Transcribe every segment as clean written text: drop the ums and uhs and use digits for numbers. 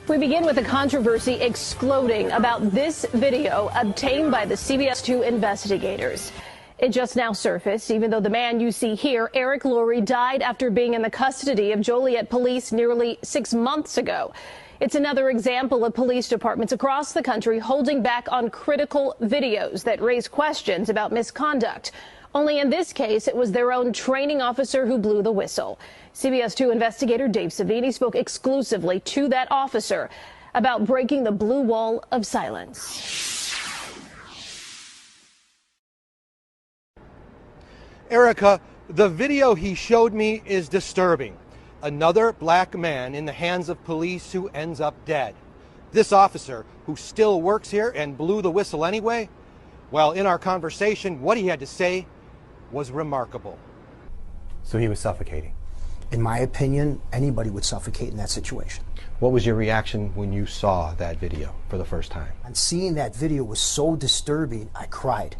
We begin with a controversy exploding about this video obtained by the CBS 2 investigators. It just now surfaced, even though the man you see here, Eric Lurry, died after being in the custody of Joliet police nearly 6 months ago. It's another example of police departments across the country holding back on critical videos that raise questions about misconduct. Only in this case, it was their own training officer who blew the whistle. CBS 2 investigator Dave Savini spoke exclusively to that officer about breaking the blue wall of silence. Erica, the video he showed me is disturbing. Another black man in the hands of police who ends up dead. This officer, who still works here and blew the whistle anyway, well, in our conversation, what he had to say was remarkable. So he was suffocating? In my opinion, anybody would suffocate in that situation. What was your reaction when you saw that video for the first time? And seeing that video was so disturbing, I cried.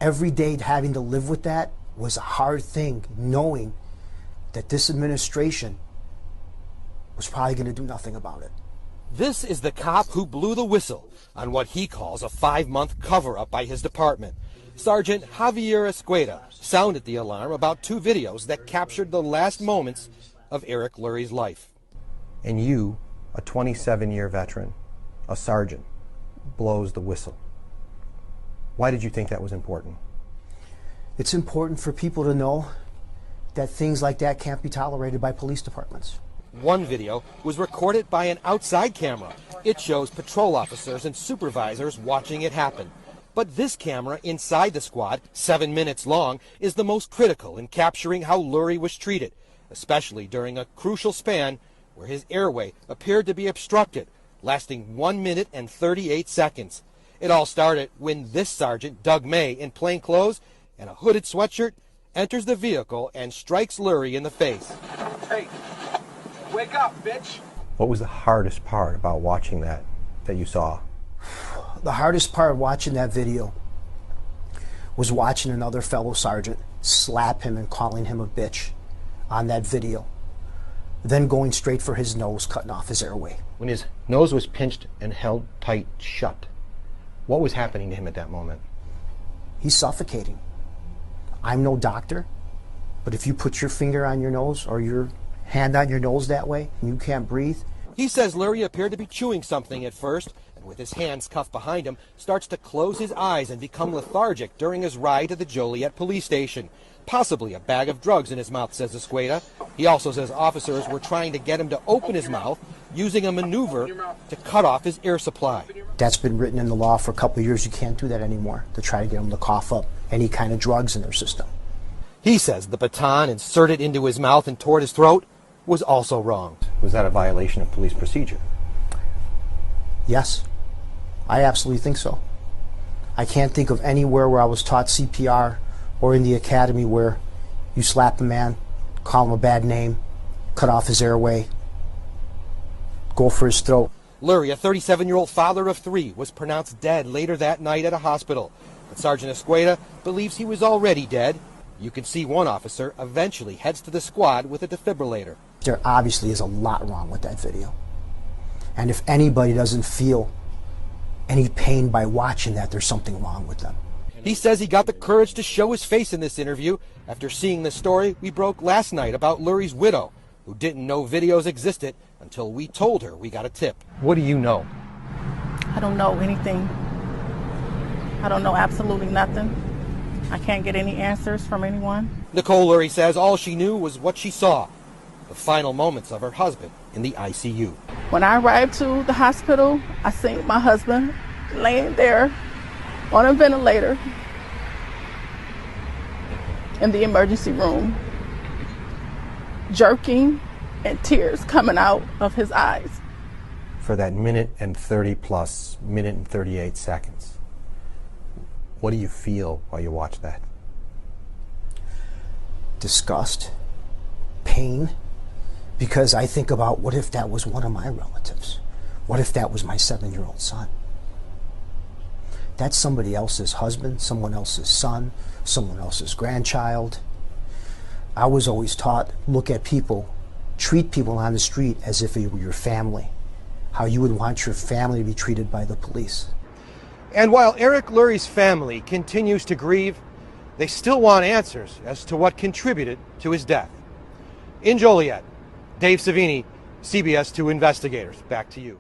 Every day having to live with that was a hard thing, knowing that this administration was probably going to do nothing about it. This is the cop who blew the whistle on what he calls a 5-month cover-up by his department. Sergeant Javier Escueda sounded the alarm about 2 videos that captured the last moments of Eric Lurry's life. And you, a 27-year veteran, a sergeant, blows the whistle. Why did you think that was important? It's important for people to know that things like that can't be tolerated by police departments. One video was recorded by an outside camera. It shows patrol officers and supervisors watching it happen. But this camera inside the squad, 7 minutes long, is the most critical in capturing how Lurry was treated, especially during a crucial span where his airway appeared to be obstructed, lasting 1 minute and 38 seconds. It all started when this sergeant, Doug May, in plain clothes and a hooded sweatshirt, enters the vehicle and strikes Lurry in the face. Hey, wake up, bitch! What was the hardest part about watching that you saw? The hardest part of watching that video was watching another fellow sergeant slap him and calling him a bitch on that video, then going straight for his nose, cutting off his airway. When his nose was pinched and held tight shut, what was happening to him at that moment? He's suffocating. I'm no doctor, but if you put your finger on your nose or your hand on your nose that way and you can't breathe. He says Lurry appeared to be chewing something at first, and with his hands cuffed behind him, starts to close his eyes and become lethargic during his ride to the Joliet police station. Possibly a bag of drugs in his mouth, says Escueda. He also says officers were trying to get him to open his mouth using a maneuver to cut off his air supply. That's been written in the law for a couple of years. You can't do that anymore, to try to get them to cough up any kind of drugs in their system. He says the baton inserted into his mouth and toward his throat was also wrong. Was that a violation of police procedure? Yes, I absolutely think so. I can't think of anywhere where I was taught CPR or in the academy where you slap a man, call him a bad name, cut off his airway, go for his throat. Lurry, a 37-year-old father of 3, was pronounced dead later that night at a hospital. But Sergeant Escueda believes he was already dead. You can see one officer eventually heads to the squad with a defibrillator. There obviously is a lot wrong with that video. And if anybody doesn't feel any pain by watching that, there's something wrong with them. He says he got the courage to show his face in this interview after seeing the story we broke last night about Lurry's widow, who didn't know videos existed until we told her we got a tip. What do you know? I don't know anything. I don't know absolutely nothing. I can't get any answers from anyone. Nicole Lurry says all she knew was what she saw, the final moments of her husband in the ICU. When I arrived to the hospital, I seen my husband laying there on a ventilator in the emergency room, jerking and tears coming out of his eyes. For that minute and 30 plus, minute and 38 seconds, what do you feel while you watch that? Disgust, pain, because I think about what if that was one of my relatives? What if that was my 7-year-old son? That's somebody else's husband, someone else's son, someone else's grandchild. I was always taught, look at people treat people on the street as if they were your family, how you would want your family to be treated by the police. And while Eric Lurry's family continues to grieve, they still want answers as to what contributed to his death. In Joliet, Dave Savini, CBS 2 Investigators. Back to you.